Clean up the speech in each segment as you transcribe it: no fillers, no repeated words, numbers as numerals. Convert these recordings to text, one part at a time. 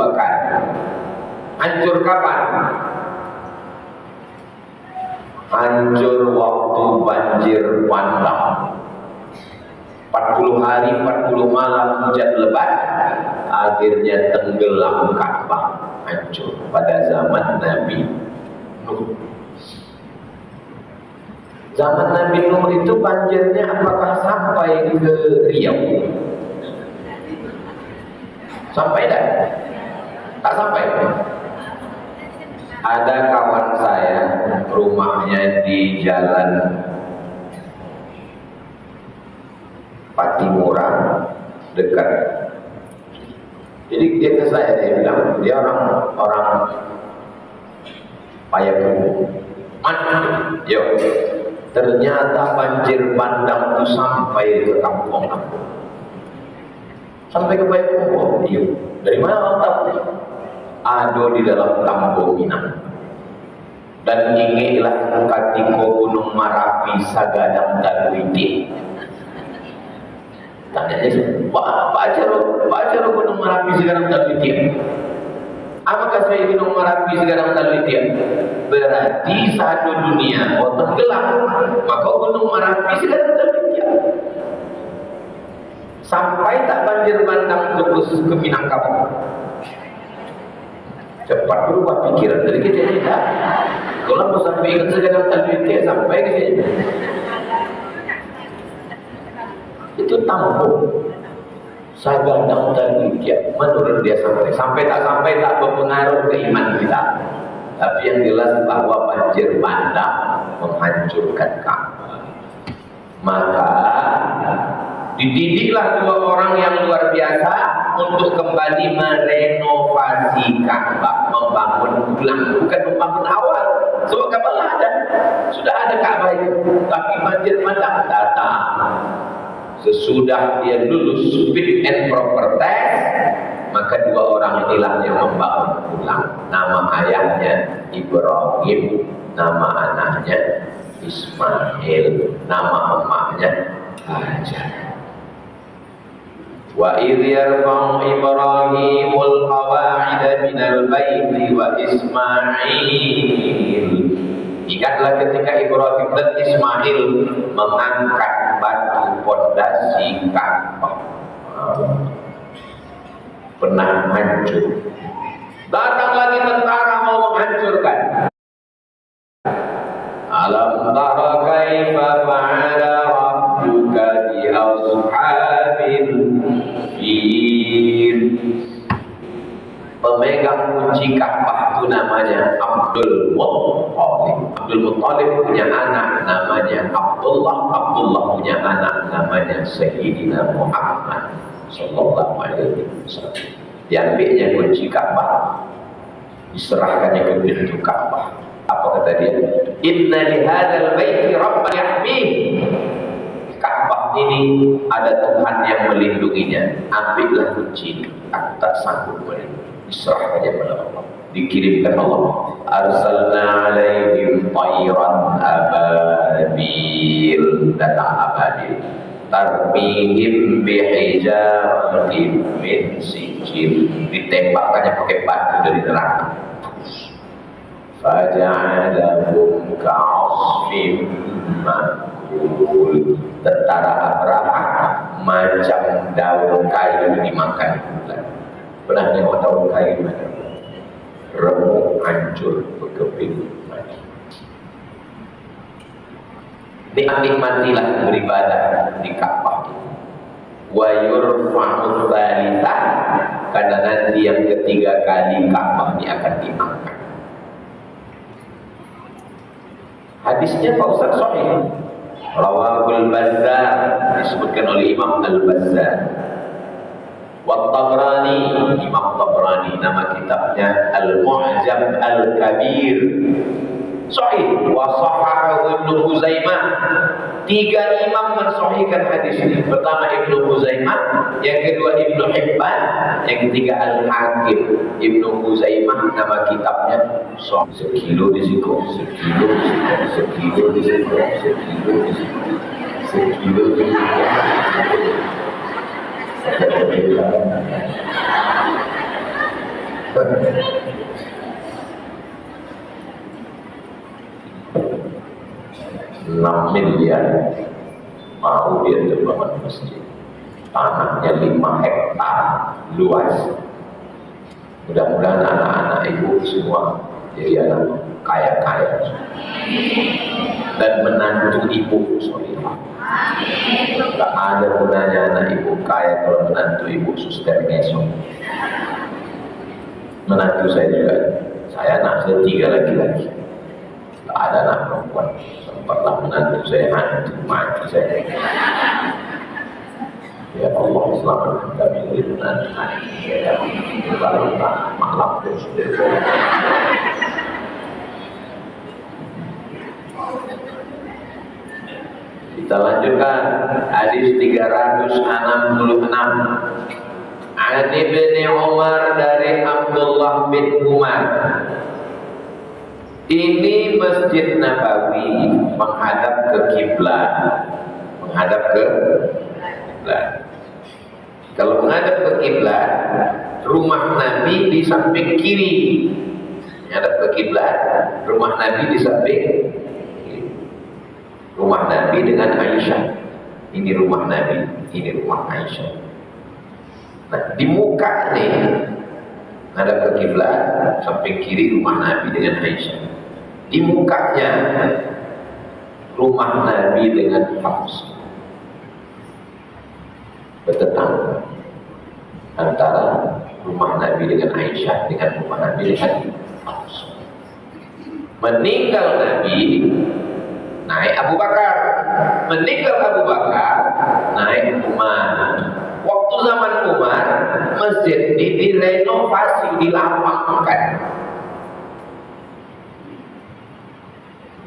dua kali. Hancur kapan? Hancur waktu banjir bandang. 40 hari 40 malam hujan lebat, akhirnya tenggelam Ka'bah, hancur pada zaman Nabi Nuh. Zaman Nabi Nuh itu banjirnya apakah sampai ke Riau? Sampai tak? Tak sampai. Ada kawan saya, rumahnya di Jalan Patimura dekat. Jadi dia ke saya, dia bilang dia orang Payakumbuh. Yo, ternyata banjir bandang itu sampai ke kampung-kampung, sampai ke Payakumbuh. Iya, dari mana orang tahu? Ada di dalam Tambo Minang. Dan ingilah katiko Gunung Marapi Sagadang dan Witi. Tanya dia, Pak ajar Gunung Merapi Sagadang Talwitian. Apakah saya Gunung Merapi Sagadang Talwitian? Berarti satu dunia mau tenggelam, maka Gunung Merapi Sagadang Talwitian. Sampai tak banjir bandang terus ke Minangkabau. Cepat berubah pikiran dari kita tidak. Kalau mau sampai ke Sagadang Talwitian sampai ke sini. Itu Tambo Sagadang Talwitian. Menurut dia sampai tak sampai tak berpengaruh ke iman kita. Tapi yang jelas bahwa banjir bandang menghancurkan Ka'bah. Maka dididiklah dua orang yang luar biasa untuk kembali merenovasi Ka'bah, membangun ulang, bukan membangun awal. Sebab Ka'bah sudah ada Ka'bah itu, tapi banjir bandang datang. Sesudah dia lulus fit and proper test, maka dua orang inilah yang membangun ulang. Nama ayahnya Ibrahim, nama anaknya Ismail, nama emaknya Hajar. Wa idh yarfa'u Ibrahimul qawa'ida minal baiti wa Ismail. Ingatlah ketika Ibrahim dan Ismail mengangkat batu pondasi Ka'bah. Pernah hancur. Datang lagi tentara mau menghancurkan. Alam tara kaifa fa'ala rabbuka bi ashabil fil. Pemegang kunci Ka'bah itu namanya Abdul Muttalib. Abdul Muttalib punya anak namanya Abdullah. Abdullah punya anak namanya Sayyidina Muhammad sallallahu alaihi wasallam. Diambilnya kunci Ka'bah, diserahkannya ke pintu Ka'bah. Apa kata dia? Inna li hadzal baiti rabban yahmih. Ka'bah ini ada Tuhan yang melindunginya. Ambillah kunci ini. Aku tak sanggup melindungi. Diserahkannya kepada Allah. Dikirimkan Allah. Arsalna alaihim tayran ababil. Datang ababil. Tarmihim bihijaratin min sijil. Ditembakkannya pakai batu dari neraka. Faja'alahum ka'asfim makul. Tentara Abraha macam daun kayu dimakan ular. Pernah tengok daun kayu dimakan ular? Remuk, hancur, berkeping mati. Nikmatilah beribadah di Ka'bah. Wa yurfa'u tsalitsah, karena nanti yang ketiga kali Ka'bah ini akan diangkat. Hadisnya Pak Ustaz sahih. Rawahul Bazzar, disebutkan oleh Imam Al-Bazzar. Wa Tabrani, Imam Tabrani, nama kitabnya Al-Mu'jam Al-Kabir. Sahih. Wa sahahahu Ibnu Huzaimah. Tiga imam mensahihkan hadis ini. Pertama Ibnu Huzaimah, yang kedua Ibnu Hibban, yang ketiga Al-Hakim. Ibnu Huzaimah nama kitabnya sekilo di situ, sekilo di situ, sekilo di situ, sekilo di situ, sekilo di situ. miliar mau dia untuk bangun masjid. Tanahnya 5 hektar luas. Mudah-mudahan anak-anak ibu semua jadi anak kaya-kaya dan menantu ibu solihah. Tak ada gunanya anak ibu kaya kalau menantu ibu suster ngesot. Menantu saya juga, saya anak saya 3 laki-laki. Tak ada anak perempuan. Sempatlah menantu saya hantu mati saya. Ya Allah, selamatkan kami dari menantu saya. Kalau tak malam terus. Kita lanjutkan hadis 366. An Ibnu Umar dari Abdullah bin Umar. Ini Masjid Nabawi menghadap ke kiblat. Menghadap ke kiblat. Kalau menghadap ke kiblat, rumah Nabi di samping kiri. Menghadap ke kiblat, rumah Nabi di samping kiri. Rumah Nabi dengan Aisyah. Ini rumah Nabi, ini rumah Aisyah. Nah, di muka nih menghadap ke kiblat, samping kiri rumah Nabi dengan Aisyah. Di mukanya rumah Nabi dengan Hafsah. Bertetangga antara rumah Nabi dengan Aisyah dengan rumah Nabi dengan Hafsah. Meninggal Nabi, naik Abu Bakar. Meninggal Abu Bakar, naik Umar. Waktu zaman Umar, masjid ini direnovasi, dilapangkan.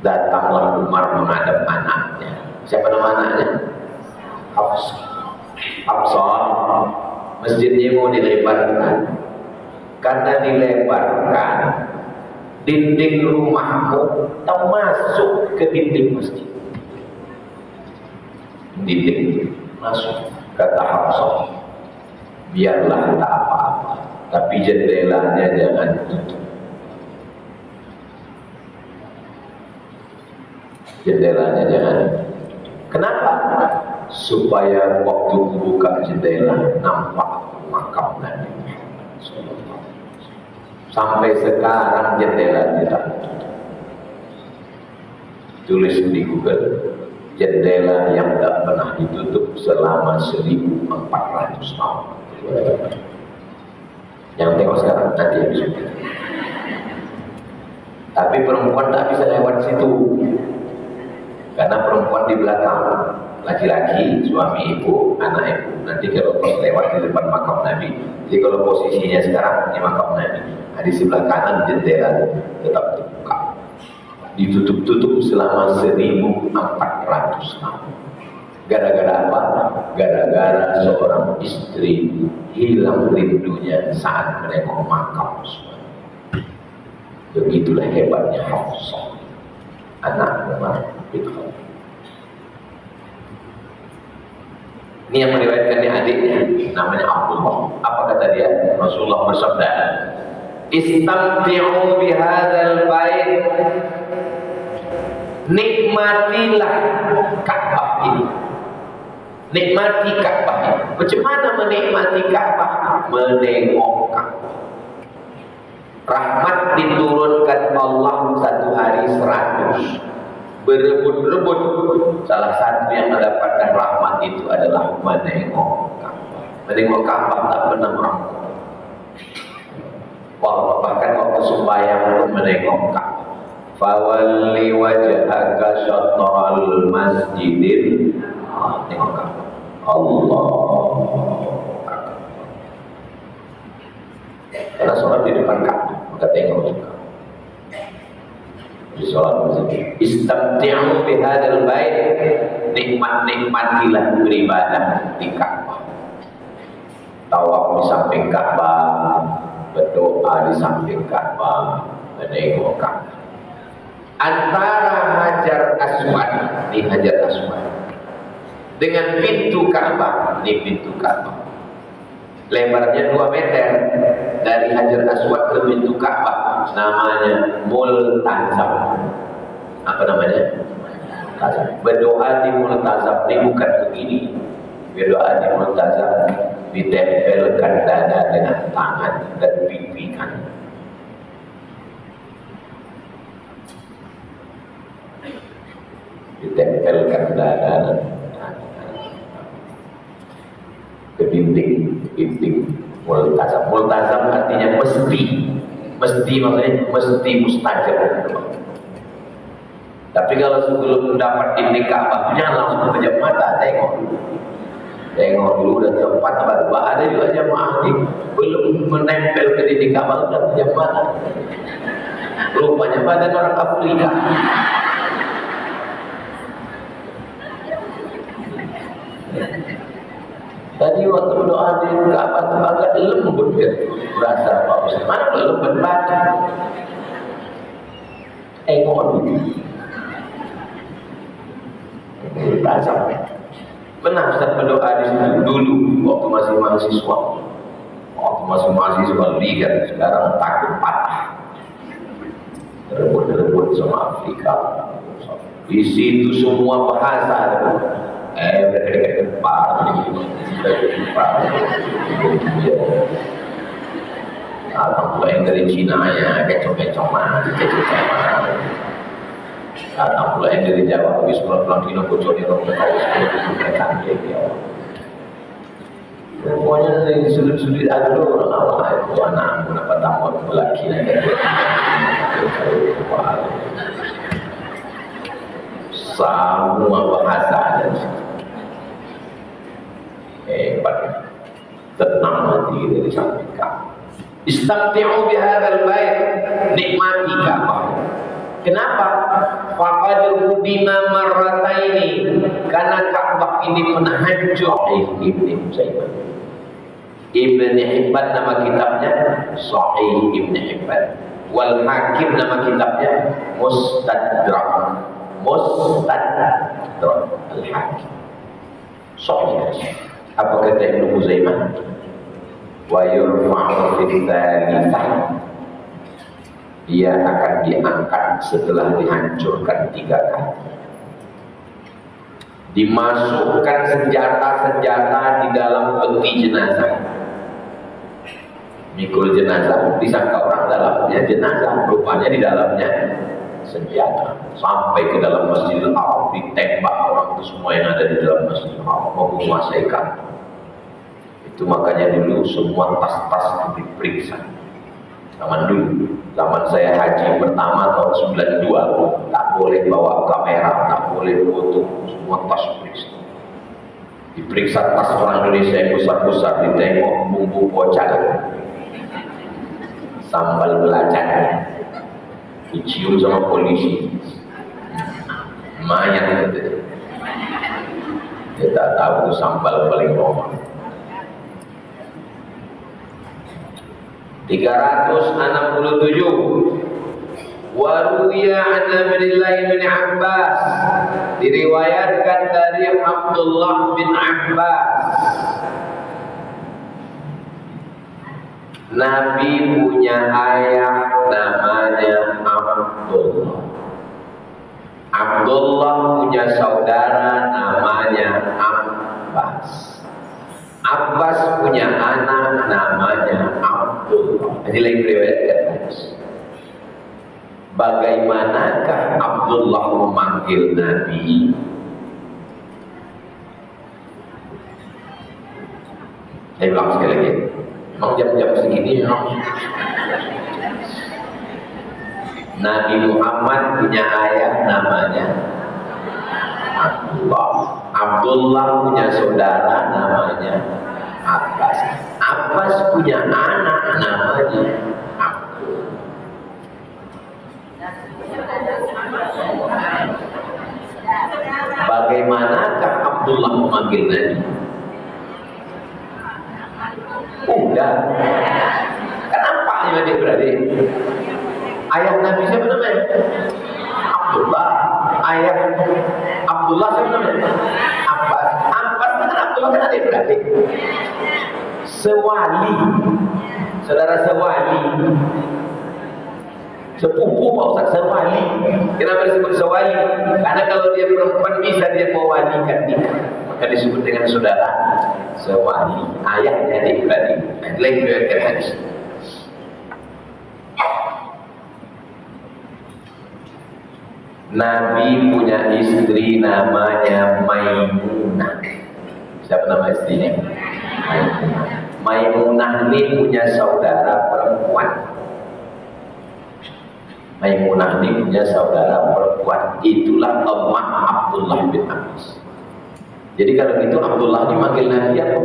Datanglah Umar menghadap anaknya. Siapa nama anaknya? Hafsah. Hafsah, masjidnya mau dilebarkan. Karena dilebarkan, dinding rumahmu termasuk ke dinding masjid. Dinding masuk, kata Hafsah. Biarlah tak apa-apa, tapi jendelanya jangan tutup. Jendelanya jangan. Kenapa? Supaya waktu buka jendela nampak makam Nabi. Sampai sekarang jendela tidak tutup. Tulis di Google, jendela yang tak pernah ditutup selama 1400 tahun. Yang tengok sekarang nanti habis itu. Tapi perempuan tak bisa lewat situ. Karena perempuan di belakang, laki-laki, suami ibu, anak ibu. Nanti kalau pas lewat di depan makam Nabi. Jadi kalau posisinya sekarang di makam Nabi, di sebelah kanan jendela tetap terbuka. Ditutup-tutup selama 1400 tahun. Gara-gara apa? Gara-gara seorang istri hilang rindunya saat menengok makam suami. Begitulah hebatnya Hafsah, anak Umar. Ini yang meriwayatkan adiknya, namanya Abdullah. Apa kata dia? Rasulullah bersabda, "Istamti'u bihadzal bait." Nikmatilah Ka'bah ini. Nikmati Ka'bah ini. Macam mana menikmati Ka'bah? Menengok Ka'bah. Rahmat diturunkan Allah satu hari 100. Berebut-rebut. Salah satu yang mendapatkan rahmat itu adalah menengok Ka'bah. Menengok Ka'bah tak pernah merangkul. Bahkan waktu sembahyang pun menengok Ka'bah. Fawalli wajhaka syatral masjidil. Tengok Ka'bah. Allah. Karena sholat di depan Ka'bah, maka tengok juga. Di sholat masjid. Istamti'u bihadzal bait. Nikmatilah beribadah di Ka'bah. Tawaf di samping Ka'bah, berdoa di samping Ka'bah, menengok Ka'bah. Antara Hajar Aswad, ini Hajar Aswad, dengan pintu Ka'bah, ini pintu Ka'bah. Lebarnya 2 meter, dari Hajar Aswad ke pintu Ka'bah namanya multazam. Apa namanya? Berdoa di multazam ini bukan begini. Berdoa di multazam ditempelkan dada dengan tangan dan pipi kan. Ditempelkan dada dan ke dinding multazam. Multazam artinya mesti maksudnya mesti mustajab. Tapi kalau sebelum dapat dinding Ka'bah jangan langsung pejam mata, tengok dulu dan tempat baru. Ada juga jamaah ini belum menempel ke dinding Ka'bah sudah pejam mata. Rupanya badan orang Afrika. Tadi waktu berdoa di Ka'bah itu agak lembut ya, berasa Pak Ustaz. Mana lembut batu? Tengok dulu. Multazam. Pernah Ustaz berdoa di sini dulu waktu masih mahasiswa. Waktu masih mahasiswa lihat sekarang takut patah. Rebut sama Afrika. Di situ semua bahasa atau pula yang dari Cina ya kecok-kecok mana, atau pula yang dari Jawa habis pulang Cina bocor di rumah mereka ya. Pokoknya dari sudut-sudut ada orang awal itu anak kenapa tamu lelaki semua bahasa ada di situ. Hebat, tenang hati dari sampingkan. Istamti'u bihadzal bait, nikmati Ka'bah. Kenapa? Faqad bima marrataini, karena Ka'bah ini pernah hancur. Ibnu Utsaimin. Ibnu Hibban nama kitabnya Sahih Ibnu Hibban. Wal Hakim nama kitabnya Mustadrak. Al-Hakim. Sahih. Apa kata Ibnu Utsaimin? Wa yurfa'u fil thalithah, dia akan diangkat setelah dihancurkan 3 kali. Dimasukkan senjata-senjata di dalam peti jenazah. Mikul jenazah, disangka orang dalamnya jenazah, rupanya di dalamnya senjata. Sampai ke dalam Masjidil Haram, ditembak orang itu semua yang ada di dalam Masjidil Haram, mau menguasai Ka'bah. Itu makanya dulu semua tas-tas diperiksa. Zaman dulu, zaman saya haji pertama tahun 92, tak boleh bawa kamera, tak boleh foto, semua tas diperiksa. Diperiksa tas orang Indonesia yang besar-besar, ditengok bumbu kocak, sambal belacan, dicium sama polisi, mayat itu. Kita tahu sambal paling normal. 367 Waruya an Abdullah bin Abbas, diriwayatkan dari Abdullah bin Abbas, Nabi punya ayah namanya Abdullah. Abdullah punya saudara namanya Abbas. Abbas punya anak namanya Abdullah. Ini lagi diriwayatkan. Bagaimanakah Abdullah memanggil Nabi? Saya ulang sekali lagi. Memang jam-jam segini memang Nabi Muhammad punya ayah namanya Abdullah. Abdullah punya saudara namanya Abbas. Abbas punya anak namanya Abdullah. Bagaimanakah Abdullah memanggil Nabi? Udah. Kenapa dia beradik? Ayah Nabi siapa namanya? Abdullah. Ayah Abdullah siapa namanya? Abbas. Abbas dengan Abdullah kan adik beradik. Sewali saudara sewali, sepupu Pak Ustaz, sewali. Kenapa disebut sewali? Karena kalau dia perempuan bisa dia mewalikan nikah, maka disebut dengan saudara sewali. Ayahnya adik beradik. Lain riwayatkan hadis. Nabi punya istri namanya Maimunah. Siapa nama istrinya? Maimunah ini punya saudara perempuan. Maimunah ini punya saudara perempuan. Itulah Ummah Abdullah bin Abbas. Jadi kalau gitu Abdullah ini manggil Nabi apa?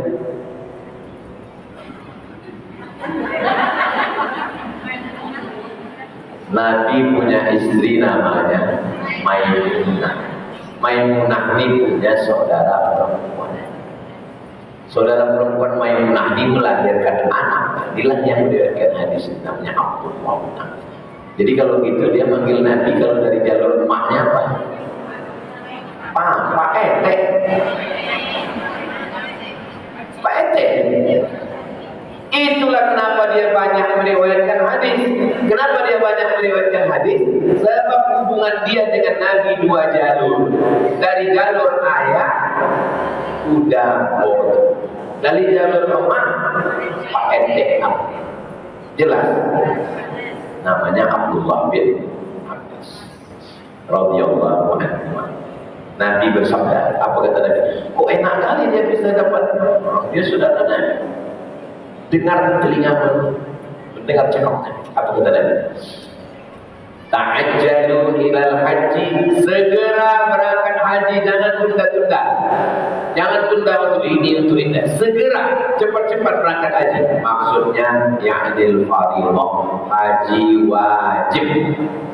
Nabi punya istri namanya Maimunah. Maimunah ini punya saudara perempuan. Saudara perempuan Maimunah ini melahirkan anak. Inilah yang meriwayatkan hadis namanya Abdullah. Jadi kalau gitu dia manggil Nabi kalau dari jalur emaknya apa? Pak Ete. Pak Ete. Itulah kenapa dia banyak meriwayatkan hadis. Kenapa dia banyak meriwayatkan hadis? Sebab hubungan dia dengan Nabi dua jalur. Dari jalur ayah, udah bodoh. Dari jalur emak, Pak Ente. Jelas. Namanya Abdullah bin Abbas radhiyallahu anhu. Nabi bersabda, apa kata Nabi? Kok enak kali dia bisa dapat? Dia sudah ada Nabi. Dengar telingamu, mendengar cakapnya. Apa kata Nabi? Ta'ajjalu ilal haji, segera berangkat haji, jangan tunda-tunda. Jangan tunda untuk ini, untuk ini. Segera, cepat-cepat berangkat haji. Maksudnya ya'dil fardhah, haji wajib.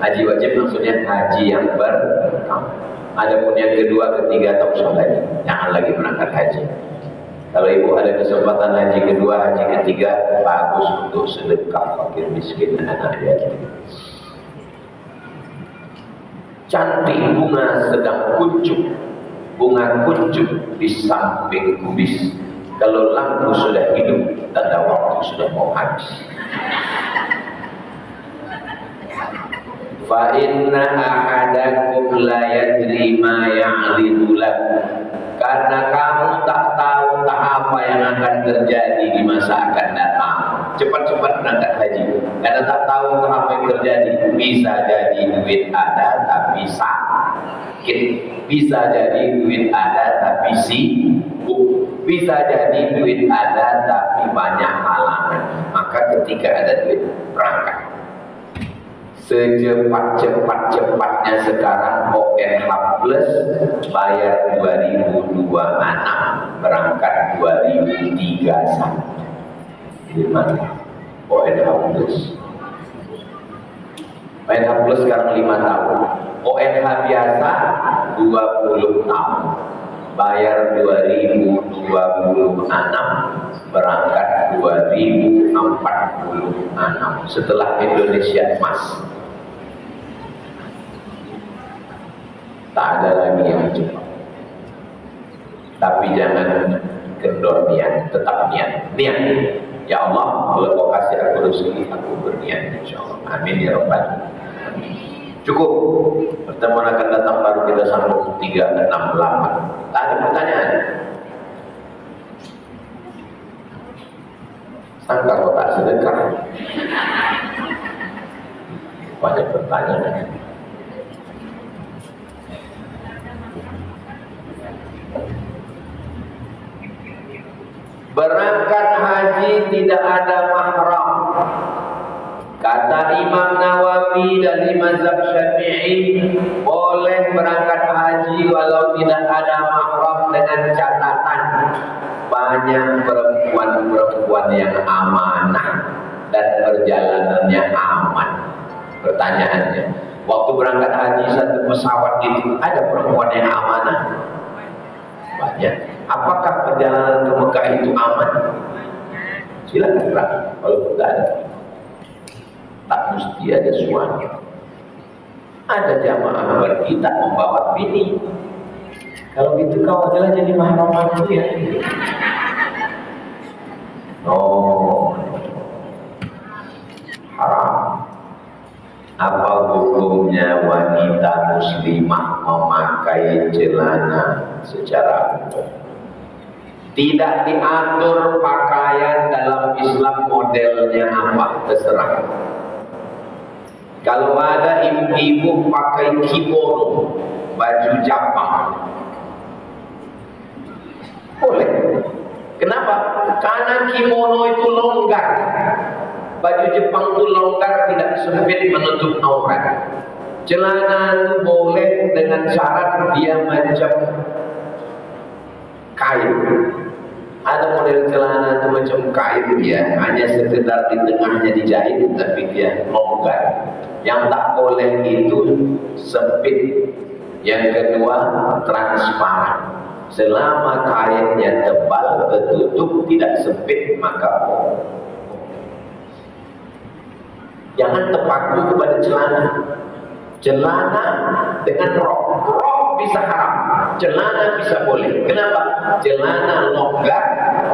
Haji wajib maksudnya haji yang pertama. Adapun yang kedua, ketiga, tak usah lagi. Jangan lagi berangkat haji. Kalau ibu ada kesempatan haji kedua, haji ketiga, bagus untuk sedekah fakir miskin anak yatim. Cantik bunga sedang kuncup, bunga kuncup di samping kubis. Kalau lampu sudah hidup, tanda waktu sudah mau habis. Fa inna ahadakum la yadri ma ya'lidu lahu. Karena kamu tak tahu tak apa yang akan terjadi di masa akan datang. Cepat-cepat berangkat haji. Karena tak tahu tak apa yang terjadi. Bisa jadi duit ada tapi sakit. Bisa jadi duit ada tapi sibuk. Bisa jadi duit ada tapi banyak halangan. Maka ketika ada duit, berangkat. Secepat-cepatnya sekarang ONH Plus bayar 2026, berangkat 2031. Gimana? ONH Plus. ONH Plus sekarang 5 tahun. ONH biasa 20 tahun. Bayar 2026, berangkat 2046 setelah Indonesia emas. Tak ada lagi yang cepat. Tapi jangan kendor niat, tetap niat. Niat. Ya Allah, kalau kau kasih aku rezeki, aku berniat insyaallah. Amin ya rabbal alamin. Cukup. Pertemuan akan datang baru kita sambung 368. Tak ada pertanyaan. Sangka kau tak sedekah. Banyak pertanyaan. Berangkat haji tidak ada mahram. Kata Imam Nawawi dari mazhab Syafi'i, boleh berangkat haji walau tidak ada mahram dengan catatan banyak perempuan-perempuan yang amanah dan perjalanannya aman. Pertanyaannya, waktu berangkat haji satu pesawat itu ada perempuan yang amanah? Banyak. Apakah perjalanan ke Mekah itu aman? Silakan berangkat. Kalau tidak ada, tak mesti ada suami. Ada jamaah pergi tak membawa bini. Kalau gitu kau adalah jadi mahram aku ya. Oh, haram. Apa hukumnya wanita muslimah memakai celana secara umum? Tidak diatur pakaian dalam Islam modelnya apa, terserah. Kalau ada ibu-ibu pakai kimono, baju Jepang, boleh. Kenapa? Karena kimono itu longgar. Baju Jepang itu longgar, tidak sempit, menutup aurat. Celana itu boleh dengan syarat dia macam kain. Ada model celana itu macam kain, dia hanya sekedar di tengahnya dijahit, tapi dia longgar. Yang tak boleh itu sempit. Yang kedua, transparan. Selama kainnya tebal, tertutup, tidak sempit, maka boleh. Jangan terpaku kepada celana. Celana dengan rok. Rok bisa haram, celana bisa boleh. Kenapa? Celana longgar,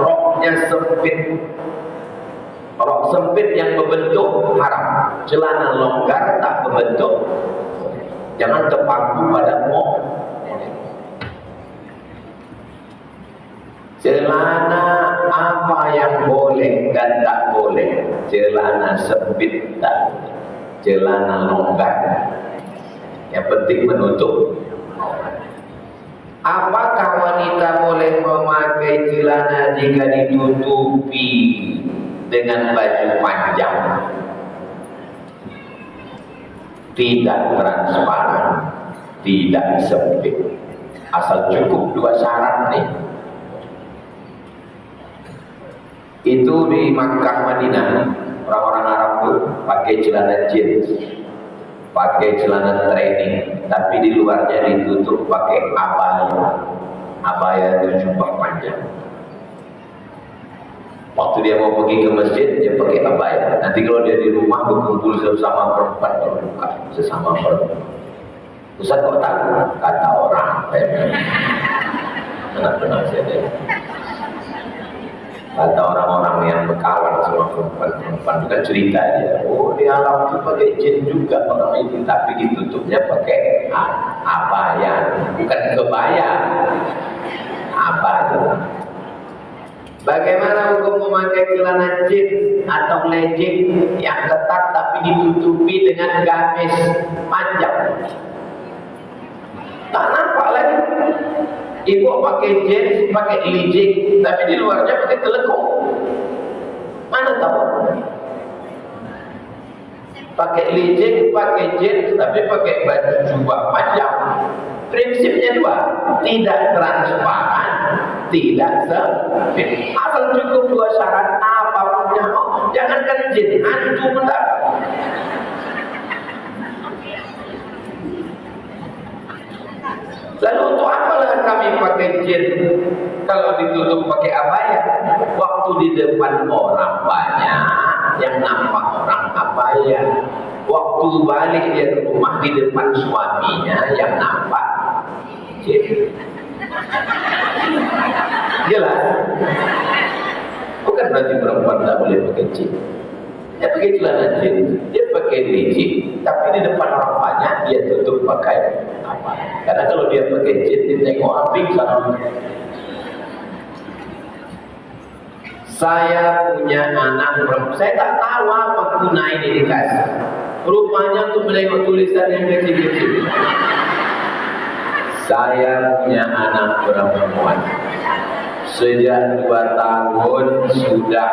roknya sempit. Rok sempit yang berbentuk haram. Celana longgar tak berbentuk. Jangan terpaku pada rok. Celana apa yang boleh dan tak boleh? Celana sempit tak boleh. Celana longgar. Yang penting menutup. Apakah wanita boleh memakai celana jika ditutupi dengan baju panjang? Tidak transparan, tidak sempit. Asal cukup dua syarat nih. Itu di Makkah Madinah, orang-orang Arab tuh pakai celana jeans, pakai celana training, tapi di luarnya ditutup pakai abaya. Abaya itu jubah panjang. Waktu dia mau pergi ke masjid, dia pakai abaya. Nanti kalau dia di rumah berkumpul sesama perempuan, berbuka sesama perempuan. Ustaz kok tahu? Kata orang. Benar-benar saya. Kata orang-orang yang berkawan sama perempuan-perempuan, bukan cerita aja. Oh, di alam itu pakai jin juga orang itu, tapi ditutupnya pakai abaya, bukan kebaya, abaya. Bagaimana hukum memakai celana jeans atau legging yang ketat tapi ditutupi dengan gamis panjang? Tak nampak lagi. Ibu pakai jeans, pakai legging, tapi di luarnya pakai telekung. Mana tahu? Pakai legging, pakai jeans, tapi pakai baju jubah panjang. Prinsipnya dua, tidak transparan, tidak sempit. Asal cukup dua syarat apapun yang mau. Jangankan jeans, hantu pun tak. Lalu untuk apalah kami pakai jeans kalau ditutup pakai abaya? Waktu di depan orang banyak yang nampak orang abaya. Waktu balik dia ke rumah di depan suaminya yang nampak jeans. Jelas? Bukan berarti perempuan tak boleh pakai jeans. Dia pakai celana jeans, dia pakai legging, tapi di depan orang banyak dia tutup pakai apa? Karena kalau dia pakai jeans, dia tengok orang pingsan. Saya punya anak perempuan, saya tak tahu apa guna ini dikasih. Rupanya untuk menengok tulisan yang kecil-kecil. Saya punya anak perempuan. Sejak 2 tahun sudah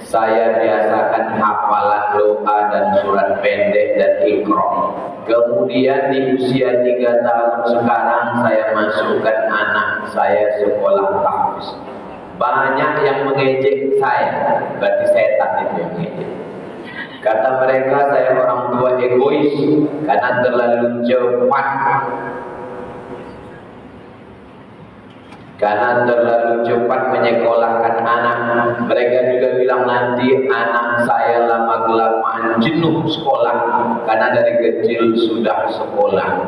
saya biasakan hafalan doa dan surat pendek dan Iqra. Kemudian di usia 3 tahun sekarang saya masukkan anak saya sekolah tahfiz. Banyak yang mengejek saya, berarti setan itu yang mengejek. Kata mereka saya orang tua egois karena terlalu cepat. Karena terlalu cepat menyekolahkan anak. Mereka juga bilang nanti anak saya lama-kelamaan jenuh sekolah karena dari kecil sudah sekolah.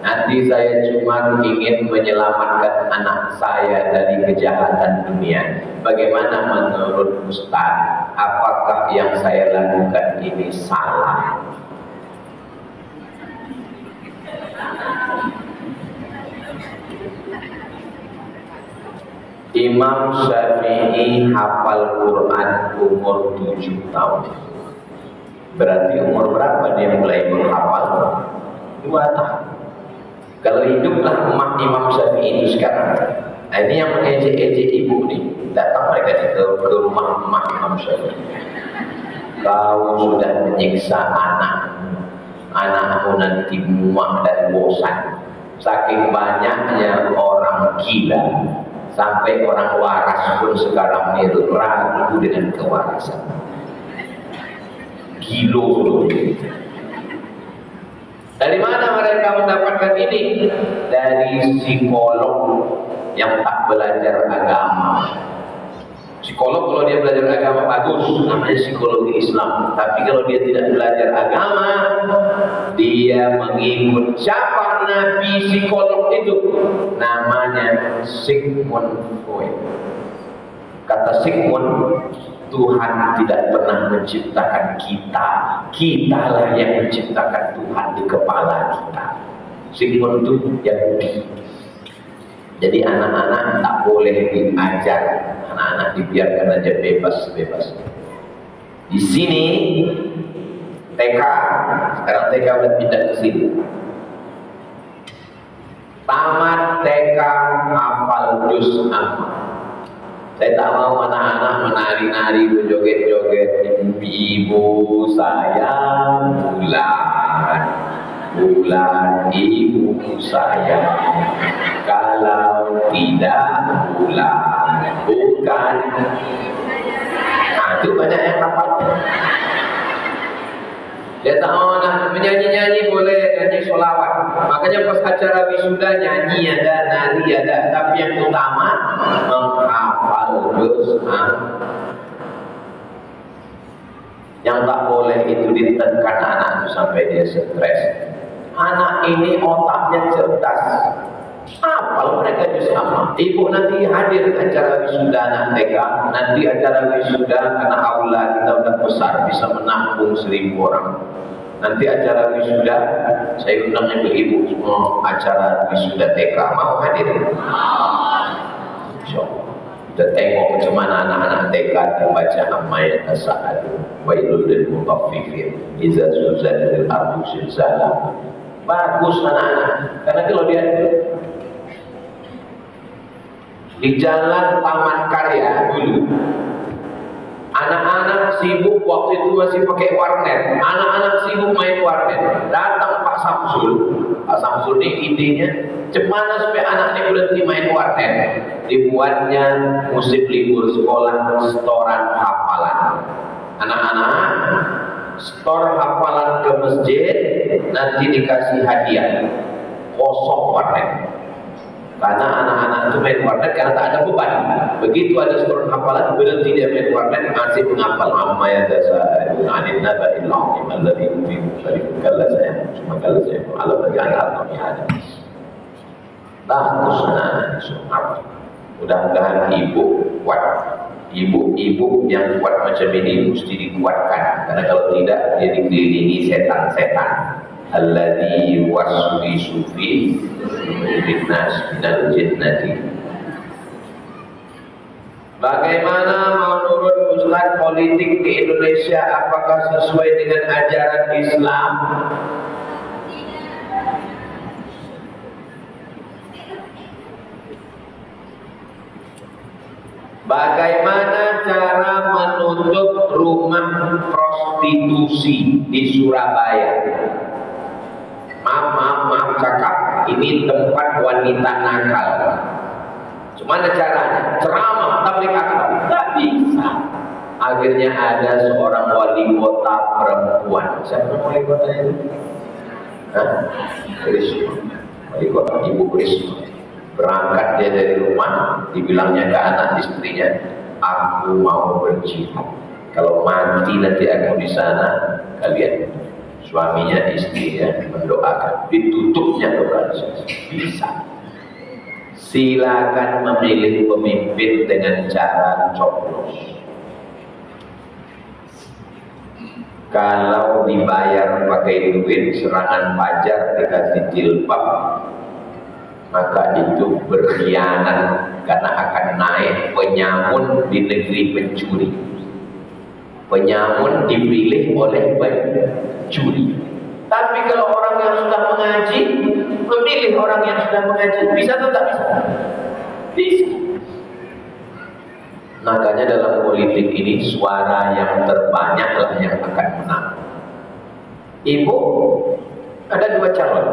Nanti saya cuma ingin menyelamatkan anak saya dari kejahatan dunia. Bagaimana menurut Ustaz? Apakah yang saya lakukan ini salah? Imam Syafi'i hafal Quran umur 7 tahun. Berarti umur berapa dia mulai menghafal? 2 tahun. Kalau hiduplah emak Imam Syafi'i ini sekarang, nah ini yang mengejek-ejek ibu nih, datang mereka ke rumah emak Imam Syafi'i. Kau sudah menyiksa anakmu nanti muak dan bosan. Saking banyaknya orang gila, sampai orang waras pun sekarang ini ragu dengan kewarasan. Gilo. Dari mana mereka mendapatkan ini? Dari psikolog yang tak belajar agama. Psikolog kalau dia belajar agama bagus, namanya psikologi Islam. Tapi kalau dia tidak belajar agama, dia mengikut siapa nabi psikolog itu? Namanya Sigmund Freud. Kata Sigmund, Tuhan tidak pernah menciptakan kita. Kitalah yang menciptakan Tuhan di kepala kita. Sigmund itu Yahudi. Jadi anak-anak tak boleh diajar. Anak-anak dibiarkan aja bebas-bebas. Di sini TK, sekarang TK udah pindah ke sini. Tamat TK hafal juz amma. Saya tak mau anak-anak menari-nari, berjoget-joget. Ibu saya bulan ibu saya, kalau tidak bulan bukan. Nah, itu banyak yang hafal. Dia tak mau nak menyanyi-nyanyi, boleh nyanyi sholawat. Makanya pas acara wisuda nyanyi ada, nari ada, tapi yang utama menghafal juz amma. Yang tak boleh itu ditekan anak itu sampai dia stres. Anak ini otaknya cerdas. Hafal mereka juz amma. Ibu nanti hadir acara wisuda anak TK. Nanti acara wisuda karena aula kita udah besar, bisa menampung 1000 orang. Nanti acara wisuda, saya undang ibu-ibu semua acara wisuda TK. Mau hadir? Insyaallah. Kita tengok macam mana anak-anak TK membaca amma yatasa'alun wailul lil mutaffifin idza zulzilatil ardu zilzalaha. Bagus anak-anak. Karena kalau dia di jalan Taman Karya dulu, anak-anak sibuk waktu itu masih pakai warnet. Anak-anak sibuk main warnet. Datang Pak Samsul. Pak Samsul ini idenya, gimana supaya anak ini berhenti main warnet? Dibuatnya musim libur sekolah setoran hafalan. Anak-anak setor hafalan ke masjid, nanti dikasih hadiah. Kosong warnet. Karena anak-anak itu main warnet karena tak ada beban. Begitu ada setoran hafalan, berhenti dia main warnet, masih menghafal amma yatasa'alun 'anil naba'il 'azim alladzi hum fihi mukhtalifun. Kalla sayahkum 'ala anak ada. Bagus anak-anak itu. Mudah-mudahan ibu kuat. Ibu-ibu yang kuat macam ini mesti dikuatkan. Karena kalau tidak, dia dikelilingi setan-setan. Alladzi waswisu fi sudurin nas minal jinnati. Bagaimana menurut Ustaz politik di Indonesia? Apakah sesuai dengan ajaran Islam? Bagaimana cara menutup rumah prostitusi di Surabaya? Maaf cakap, ini tempat wanita nakal. Gimana caranya? Ceramah, tabligh akbar, tidak bisa. Akhirnya ada seorang wali kota perempuan. Siapa wali kota itu? Risma. Wali kota Ibu Risma. Berangkat dia dari rumah, dibilangnya ke anak istrinya, aku mau berjihad. Kalau mati nanti aku di sana, kalian suaminya istri ya, mendoakan, ditutupnya doa bisa. Silakan memilih pemimpin dengan cara coblos. Kalau dibayar pakai duit, serangan fajar dikasih jilbab, maka itu berkhianat, karena akan naik penyamun di negeri pencuri. Penyamun dipilih oleh pencuri. Tapi kalau orang yang sudah mengaji, memilih orang yang sudah mengaji, bisa atau tak bisa? Bisa. Makanya dalam politik ini suara yang terbanyaklah yang akan menang. Ibu, ada 2 calon.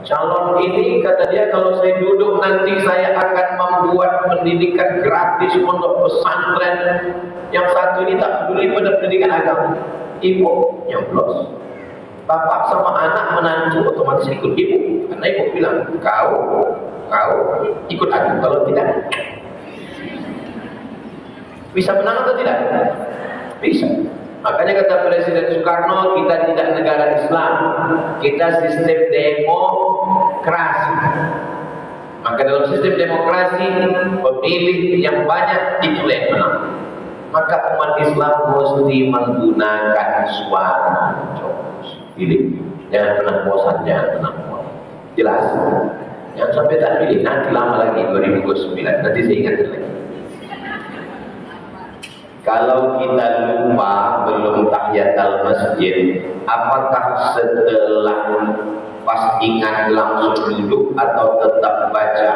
Calon ini kata dia, kalau saya duduk nanti saya akan membuat pendidikan gratis untuk pesantren. Yang satu ini tak peduli pada pendidikan agama. Ibu nyoblos. Bapak sama anak menantu otomatis ikut ibu. Karena ibu bilang, kau ikut aku, kalau tidak. Bisa menang atau tidak? Bisa. Makanya kata Presiden Soekarno, kita tidak negara Islam, kita sistem demokrasi. Maka dalam sistem demokrasi, pemilih yang banyak itu yang menang. Maka umat Islam mesti menggunakan suara coblos. Pilih. Jangan pernah bosan, jangan pernah bosan. Jelas. Jangan sampai tak pilih. Nanti lama lagi 2029. Nanti saya ingatkan lagi. Kalau kita lupa belum tahiyatul masjid, apakah setelah pas ingat langsung duduk atau tetap baca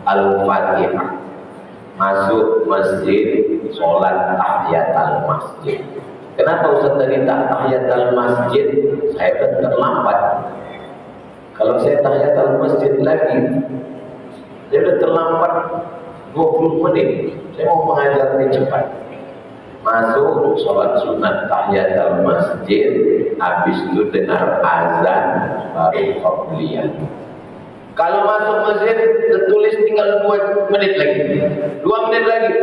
Al-Fatihah? Masuk masjid, sholat tahiyatul masjid. Kenapa Ustaz tadi tak tahiyatul masjid? Saya kan terlambat. Kalau saya tahiyatul masjid lagi, saya sudah terlambat 20 menit. Saya mau mengajar ini cepat. Masuk sholat sunat tahiyatul masjid, habis itu dengar azan baru qabliyah. Kalau masuk masjid tertulis tinggal 2 menit lagi, 2 menit lagi,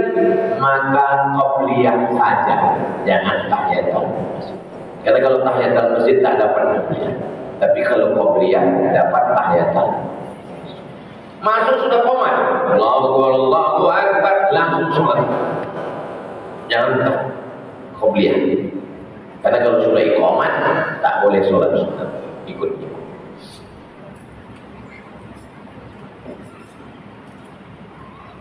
maka qabliyah saja, jangan tahiyatul masjid. Karena kalau tahiyatul masjid tak dapat qabliyah, tapi kalau qabliyah dapat tahiyatul. Masuk sudah qomat, Allahu Akbar, langsung sholat. Jangan tak qobliyah. Karena kalau sudah iqamat tak boleh sholat sunat, ikut.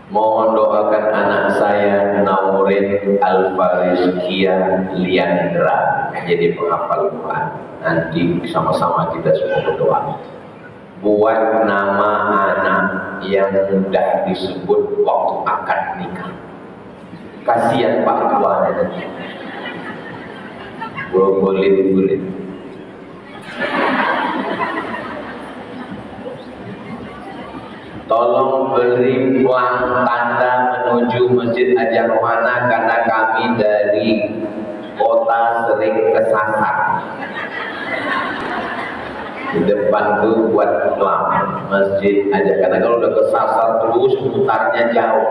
Mohon doakan anak saya Naurin Alfarizkia Liandra jadi penghafal Quran. Nanti sama-sama kita semua berdoa. Buat nama anak yang sudah disebut waktu akad nikah. Kasihan Pak Tuannya. Boleh. Tolong beri pelang tanda menuju Masjid Hajar Rohana karena kami dari kota sering kesasar. Di depan tuh buat pelang masjid aja, karena kalau udah kesasar terus mutarnya jauh.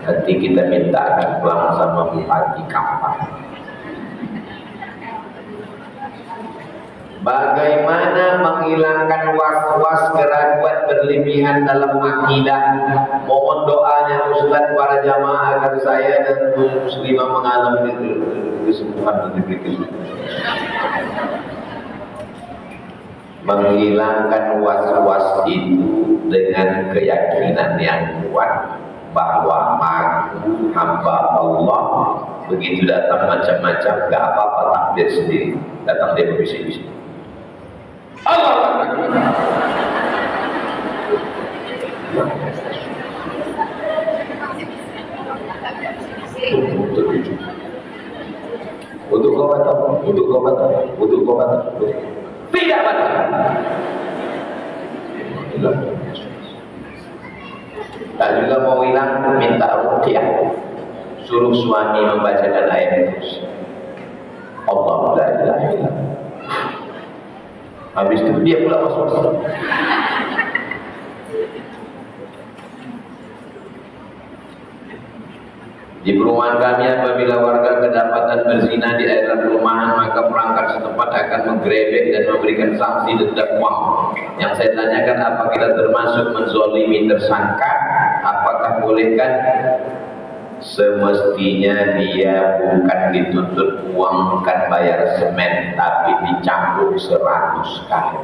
Nanti kita minta pelang sama Bupati Kampar. Bagaimana menghilangkan was-was keraguan berlebihan dalam akidah? Mohon doanya Ustaz para jamaah agar saya dan muslimah mengalami kesembuhan dan diberi. Menghilangkan was-was itu dengan keyakinan yang kuat bahwa aku hamba Allah. Begitu datang macam-macam, gak apa-apa, takdir sendiri. Datang dia berbisik-bisik, Allah. Untuk kau batal. Tidak batal. Tak juga mau hilang, minta ruqyah. Suruh suami membacakan ayat kursi. Allah la ilaha illallah. Habis itu dia pula was-was. Di perumahan kami apabila warga kedapatan berzina di daerah perumahan, maka perangkat setempat akan menggerebek dan memberikan sanksi denda uang. Yang saya tanyakan, apa kita termasuk menzolimi tersangka? Apakah bolehkan? Semestinya dia bukan dituntut uang, bukan bayar semen, tapi dicambuk 100 kali.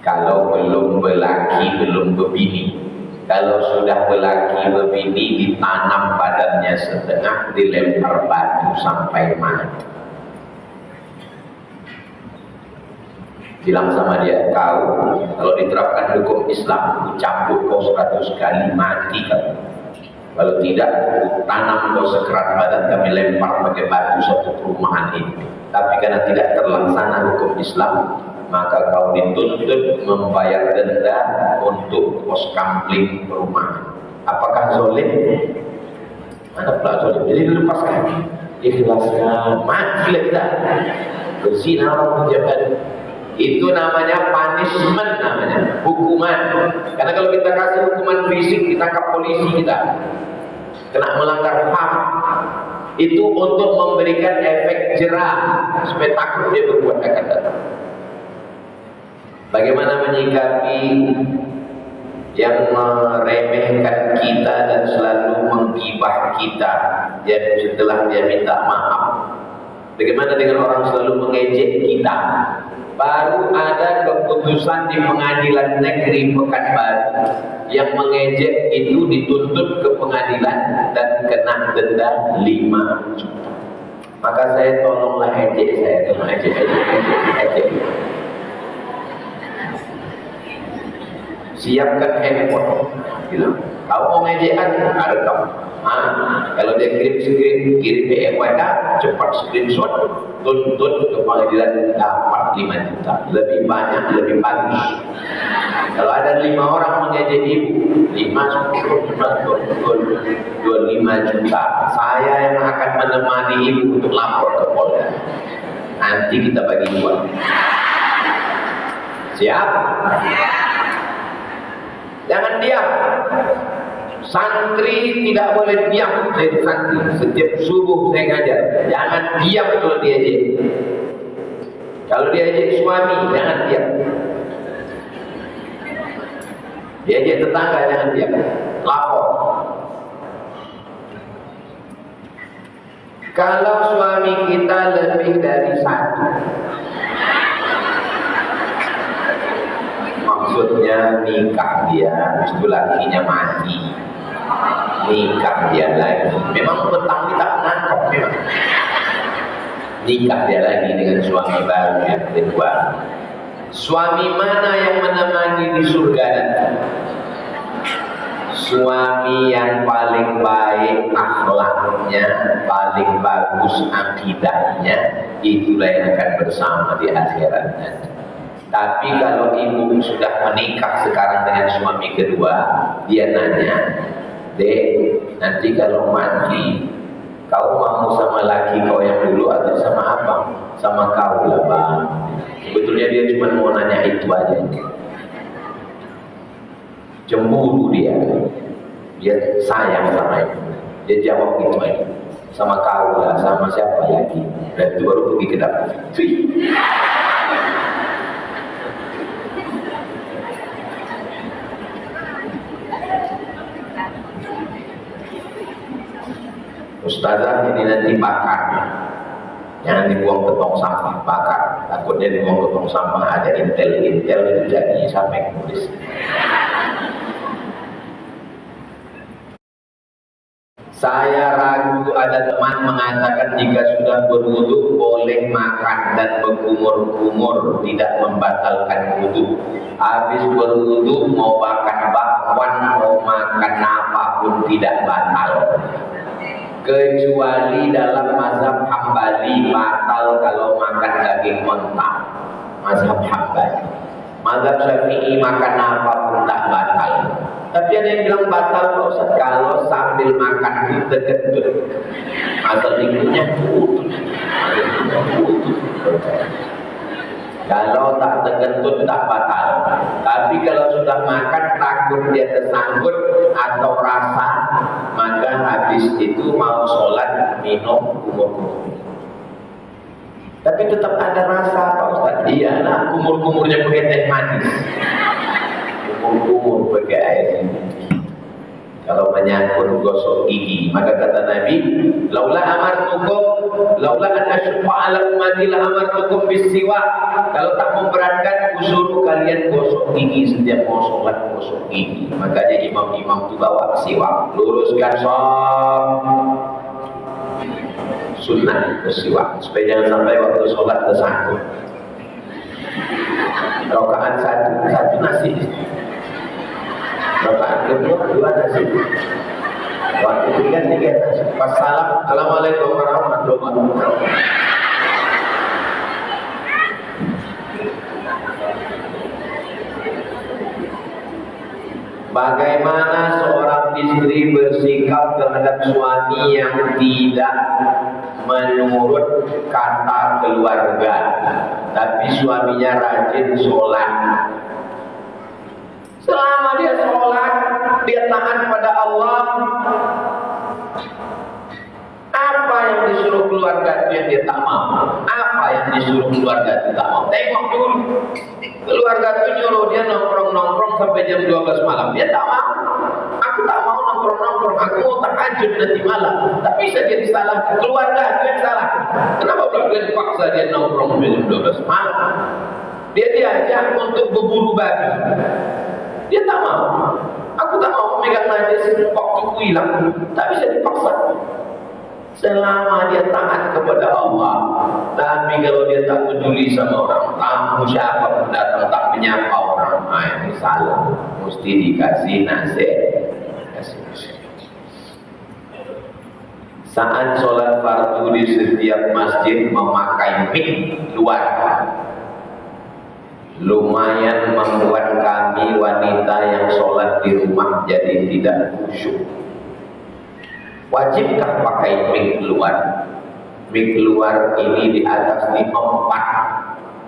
Kalau belum berlaki, belum berbini. Kalau sudah berlaki berbini, ditanam badannya setengah, dilempar batu sampai mati. Bilang sama dia, kau kalau diterapkan hukum Islam, dicambuk kau 100 kali, mati kau. Kalau tidak, tanam kau sekerat badan, kami lempar pakai batu satu perumahan ini. Tapi karena tidak terlaksana hukum Islam, maka kau dituntut membayar denda untuk pos kampling perumahan. Apakah zolim? Mana pula zolim? Jadi dilepaskan, ikhlaskan, mati kita. Berzina orang pejabat. Itu namanya punishment, namanya hukuman. Karena kalau kita kasih hukuman fisik, ditangkap polisi kita, kena melanggar HAM. Itu untuk memberikan efek jerah supaya takut dia berbuat akan datang. Bagaimana menyikapi yang meremehkan kita dan selalu menggibah kita, dan setelah dia minta maaf? Bagaimana dengan orang selalu mengejek kita? Baru ada keputusan di Pengadilan Negeri Pekanbaru yang mengejek itu dituntut ke pengadilan dan kena denda 5 juta. Maka saya tolonglah ejek saya, kalau ejek. Siapkan handphone, bilang, kau mau ngejekan, ada kamu. Kalau dia kirim PMWK, cepat screenshot, tuntut ke pengadilan, dapat 5 juta. Lebih banyak, lebih bagus. Kalau ada 5 orang mengejek ibu, 5 juta. Saya yang akan menemani ibu untuk lapor ke Polda. Nanti kita bagi uang. Siap? Jangan diam. Santri tidak boleh diam. Saya santri, setiap subuh saya ngajar, jangan diam kalau diejek. Kalau diejek suami, jangan diam. Diejek tetangga, jangan diam. Lapor. Kalau suami kita lebih dari 1, maksudnya nikah dia, itu lakinya mati, nikah dia lagi. Memang petang kita menangkap, memang nikah dia lagi dengan suami baru yang kedua. Suami mana yang menemani di surga nanti? Suami yang paling baik akhlaknya, paling bagus akidahnya, itulah yang akan bersama di akhirat nanti. Tapi kalau ibu sudah menikah sekarang dengan suami kedua, dia nanya, Dek, nanti kalau mati, kau mau sama laki kau yang dulu atau sama abang? Sama kau lah bang. Sebetulnya dia cuma mau nanya itu aja. Cemburu dia sayang sama ibu. Dia jawab itu aja, sama kau lah, sama siapa lagi? Dan itu baru pergi ke dapur. Ustazah, ini nanti bakar, jangan dibuang ke tong sampah, bakar. Takutnya dibuang ke tong sampah ada intel-intel itu jadi sampai nulis. Saya ragu ada teman mengatakan jika sudah berwudu boleh makan dan berkumur-kumur, tidak membatalkan wudu. Habis berwudu mau makan bakwan, mau makan apapun tidak batal. Kecuali dalam mazhab Hambali batal kalau makan daging mentah. Mazhab Hambali. Mazhab Syafi'i makan apapun tak batal. Tapi ada yang bilang batal kalau sambil makan itu terkentut. Asal ikutnya putus. Kalau tak terkentut tak batal. Tapi kalau sudah makan takut dia tersangkut atau rasa, maka habis itu mau sholat minum kumur-kumur. Tapi tetap ada rasa Pak Ustaz. Iyalah, kumur-kumurnya pakai teh manis. Kumur-kumur pakai air. Kalau menyangkut gosok gigi, maka kata Nabi, laula amartukum, laula an asyqa ala ummati la amartukum bisiwak. Kalau tak memberatkan, kusuruh kalian gosok gigi setiap mau sholat, gosok gigi. Makanya imam-imam itu bawa siwak, luruskan sholat, sunnah bersiwak, supaya jangan sampai waktu sholat tersangkut. Rakaat satu nasi. Rakaat kedua 2 nasi. Waktu ketiga 3 nasi. Pas salam, assalamualaikum warahmatullahi wabarakatuh. Bagaimana seorang istri bersikap terhadap suami yang tidak menurut kata keluarga, tapi suaminya rajin sholat? Selama dia sholat, dia taat pada Allah, apa yang disuruh keluarga itu yang dia tak mau? Apa yang disuruh keluarga itu tak mau? Tengok dulu, keluarga itu nyuruh dia nongkrong-nongkrong sampai jam 12 malam, dia tak mau. Aku tak mau nongkrong-nongkrong, aku mau tahajud nanti malam. Tak bisa jadi salah, keluarga itu yang salah. Kenapa dia dipaksa dia nongkrong sampai jam 12 malam? Dia diajak untuk berburu babi, dia tak mau. Aku tak mau memegang najis, waktuku hilang. Tak bisa dipaksa. Selama dia taat kepada Allah. Tapi kalau dia tak peduli sama orang, tamu siapa pun datang tak menyapa orang, ini salah. Mesti dikasih nasihat. Saat sholat fardu di setiap masjid memakai mic luar, lumayan membuat kami wanita yang sholat di rumah jadi tidak khusyuk. Wajibkah pakai mic luar? Mic luar ini di atas diempat,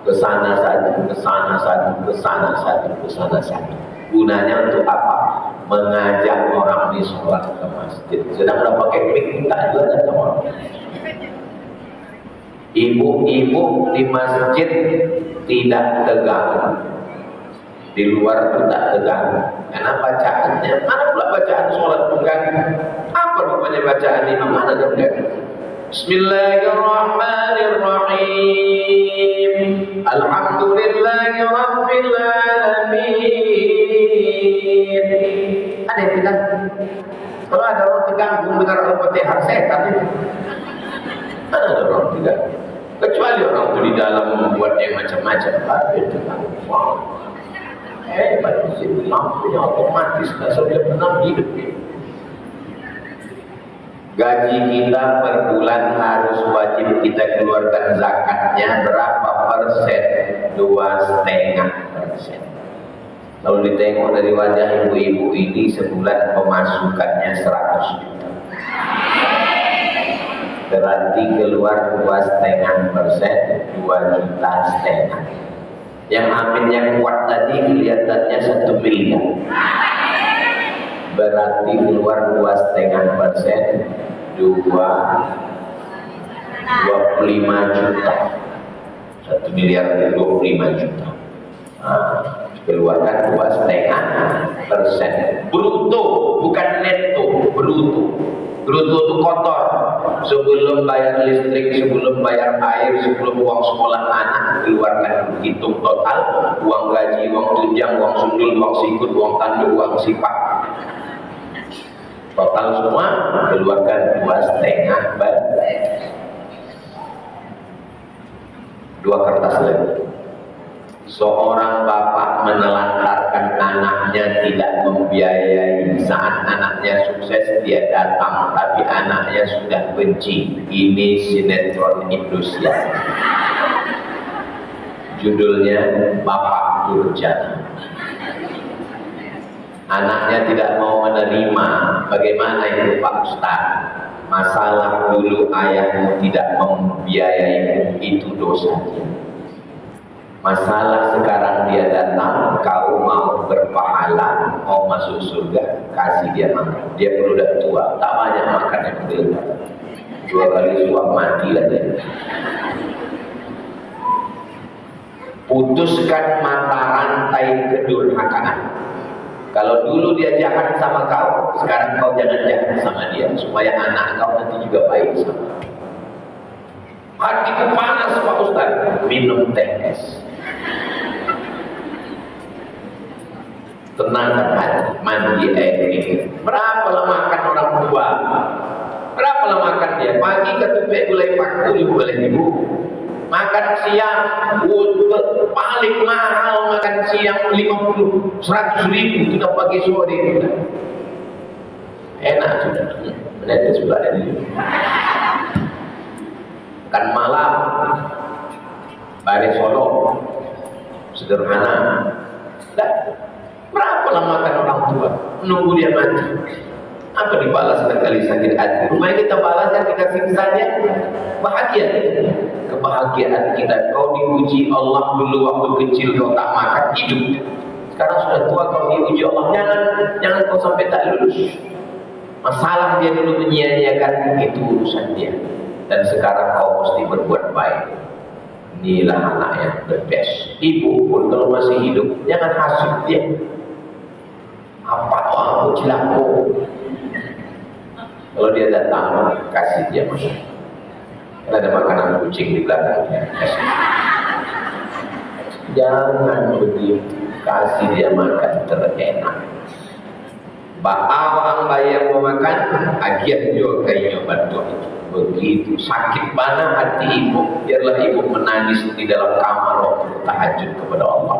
kesana satu, kesana satu, kesana satu, kesana satu. Gunanya untuk apa? Mengajak orang di sholat ke masjid. Sedang udah pakai mic, tak ada orang. Ibu-ibu di masjid tidak tegang, di luar pun tak tegang, karena bacaannya, mana pula bacaan sholat tegang? Apa rupanya bacaan imam? Mana tegang? Bismillahirrahmanirrahim, alhamdulillahi rabbil alamin. Ada yang tegang? Kalau ada orang tegang, mendengar Al-Fatihah setan itu. Mana ada orang tegang? Kecuali orang itu di dalam membuat yang macam-macam. Tapi itu kan hebat sih, lampunya otomatis, tak sampai pernah hidup. Gaji kita per bulan harus wajib kita keluarkan zakatnya berapa persen? 2,5%. Kalau ditengok dari wajah ibu-ibu ini, sebulan pemasukannya 100 juta. Berarti keluar 2,5%, 2,5 juta. Yang amin yang kuat tadi kelihatannya 1 miliar. Berarti keluar 2,5%, 25 juta. 1 miliar itu 25 juta. Keluarkan 2,5%. Bruto, bukan neto, bruto. Bruto itu kotor. Sebelum bayar listrik, sebelum bayar air, sebelum uang sekolah anak, keluarkan, hitung total, uang gaji, uang tunjang, uang sundul, uang sikut, uang tanduk, uang sifat. Total semua keluarkan 2,5%. 2 kertas lagi. Seorang bapak menelantarkan anaknya tidak membiayai. Saat anaknya sukses dia datang, tapi anaknya sudah benci. Ini sinetron Indonesia. Judulnya Bapak Durjana. Anaknya tidak mau menerima. Bagaimana itu Pak Ustaz? Masalah dulu ayahmu tidak membiayaimu, itu dosanya. Masalah sekarang dia datang, kau mau berpahala, mau masuk surga, kasih dia makan. Dia perlu dah tua, tak banyak makan yang betul. 2 kali suap mati lah dia. Putuskan mata rantai kedurhakaan. Kalau dulu dia jahat sama kau, sekarang kau jangan jahat sama dia, supaya anak kau nanti juga baik sama. Hatiku panas Pak Ustaz, minum teh es. Tenangkan hati, mandi air ini. Berapa lama makan orang tua? Berapa lama makan dia? Pagi ketupek gulai 40 oleh ibu. Makan siang, paling mahal makan siang 50, 100 ribu sudah pagi sore. Enak sudah, menetes sudah ini. Kan malam, bare Solo, sederhana. Dah, berapa lama makan orang tua? Menunggu dia mati. Apa dibalas sekali sakit hati? Rumahnya kita balas dan kita siksa dia. Bahagia. Kebahagiaan kita. Kau diuji Allah dulu waktu kecil kau tak makan, hidup. Sekarang sudah tua kau diuji Allah. Jangan kau sampai tak lulus. Masalah dia dulu menyia-nyiakan, itu urusan dia. Dan sekarang kau mesti berbuat baik. Inilah anak yang the best. Ibu pun kalau masih hidup, jangan hasut dia. Apa aku cilako? Kalau dia datang, kasih dia makan. Ada makanan kucing di belakangnya. Jangan begitu, kasih dia makan terenak. Baawang bayar mau makan, agiat juga kayaknya bantu. Begitu sakit mana hati ibu, biarlah ibu menangis di dalam kamar waktu tahajud kepada Allah.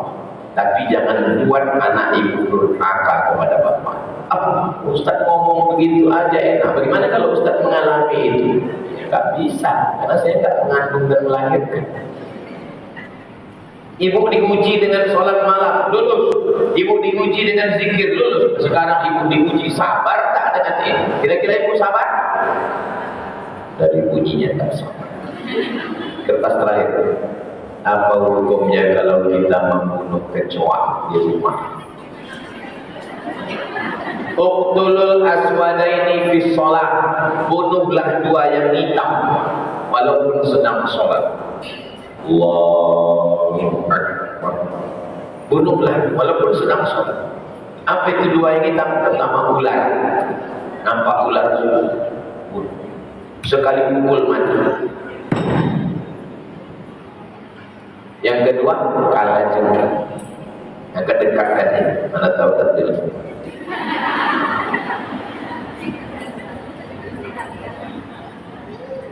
Tapi jangan buat anak ibu durhaka kepada bapak. Ustaz ngomong begitu aja enak. Bagaimana kalau Ustaz mengalami itu? Ya, gak bisa, karena saya gak mengandung dan melahirkan. Ibu diuji dengan sholat malam, lulus. Ibu diuji dengan zikir, lulus. Sekarang ibu diuji sabar tak dengan ini. Kira-kira ibu sabar? Dari bunyinya tak sabar. Kertas terakhir. Apa hukumnya kalau kita membunuh kecoa di rumah? Uqtulul aswadaini fi sholat. Bunuhlah 2 yang hitam walaupun sedang sholat. Allahu Akbar. Bunuhlah walaupun sedang sholat. Apa itu 2 yang hitam? Pertama, ular. Nampak ular sudah bunuh. Sekali pukul mati. Yang kedua, kalajengking. Yang kedekatkan ini, mana tahu terjelas.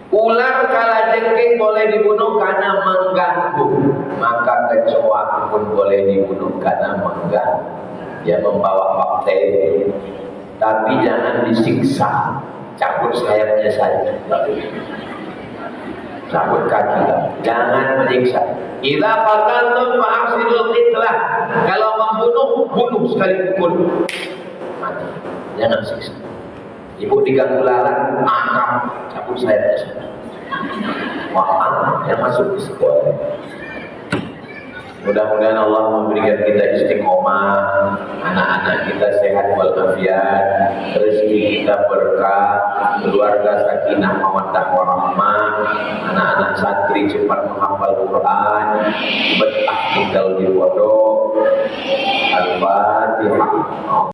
Ular kalajengking boleh dibunuh karena mengganggu, maka kecoa pun boleh dibunuh karena mengganggu. Dia membawa bakteri, tapi jangan disiksa. Cabut sayapnya saja, cabut kaki, jangan menyiksa. Idza qataltum fa'asilul qitlah. Kalau membunuh, bunuh sekali pukul mati, jangan siksa. Ibu diganggu lalat, angkat, cabut sayapnya saja. Wah, yang masuk di sekolah. Mudah-mudahan Allah memberikan kita istiqomah, anak-anak kita sehat walafiat, rezeki kita berkah, keluarga sakinah mawaddah warahmah, anak-anak santri cepat menghafal Quran, betah tinggal di pondok. Al-Fatihah.